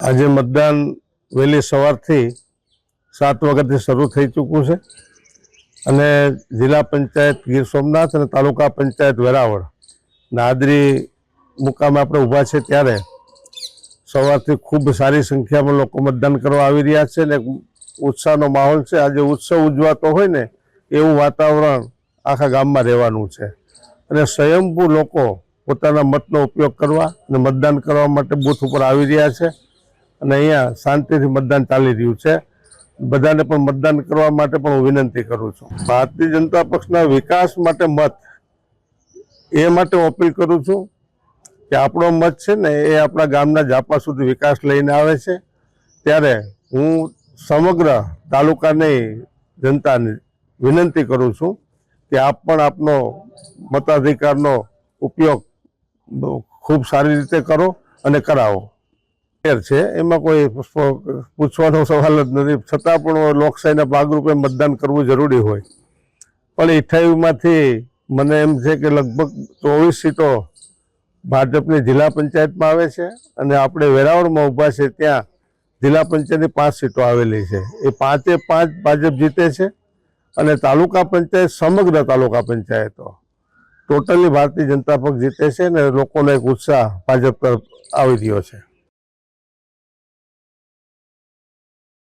આજે મતદાન વહેલી સવારથી 7 વાગ્યાથી શરૂ થઈ ચૂક્યું છે અને જિલ્લા પંચાયત ગીર સોમનાથ અને તાલુકા પંચાયત વેરાવળ નાદરી મુકામે આપણે ઊભા છે ત્યારે સવારથી ખૂબ સારી સંખ્યામાં લોકો મતદાન કરવા આવી રહ્યા છે અને ઉત્સાહનો માહોલ છે। આજે ઉત્સવ ઉજવાતો હોય ને એવું વાતાવરણ આખા ગામમાં રહેવાનું છે અને સ્વયંભૂ લોકો પોતાના મતનો ઉપયોગ કરવા અને મતદાન કરવા માટે બૂથ ઉપર આવી રહ્યા છે અને અહીંયા શાંતિથી મતદાન ચાલી રહ્યું છે। બધાને પણ મતદાન કરવા માટે પણ હું વિનંતી કરું છું। ભારતીય જનતા પક્ષના વિકાસ માટે મત એ માટે હું અપીલ કરું છું કે આપણો મત છે ને એ આપણા ગામના ઝાપા સુધી વિકાસ લઈને આવે છે। ત્યારે હું સમગ્ર તાલુકાની જનતાને વિનંતી કરું છું કે આપ પણ આપનો મતાધિકારનો ઉપયોગ ખૂબ સારી રીતે કરો અને કરાવો। છે એમાં કોઈ પૂછવાનો સવાલ જ નથી, છતાં પણ લોકશાહીના ભાગરૂપે મતદાન કરવું જરૂરી હોય। પણ 28માંથી મને એમ છે કે લગભગ 24 સીટો ભાજપની જિલ્લા પંચાયતમાં આવે છે અને આપણે વેરાવળમાં ઊભા છે ત્યાં જિલ્લા પંચાયતની 5 સીટો આવેલી છે। એ 5 ભાજપ જીતે છે અને તાલુકા પંચાયત સમગ્ર તાલુકા પંચાયતો ટોટલી ભારતીય જનતા પક્ષ જીતે છે અને લોકોનો એક ઉત્સાહ ભાજપ તરફ આવી રહ્યો છે।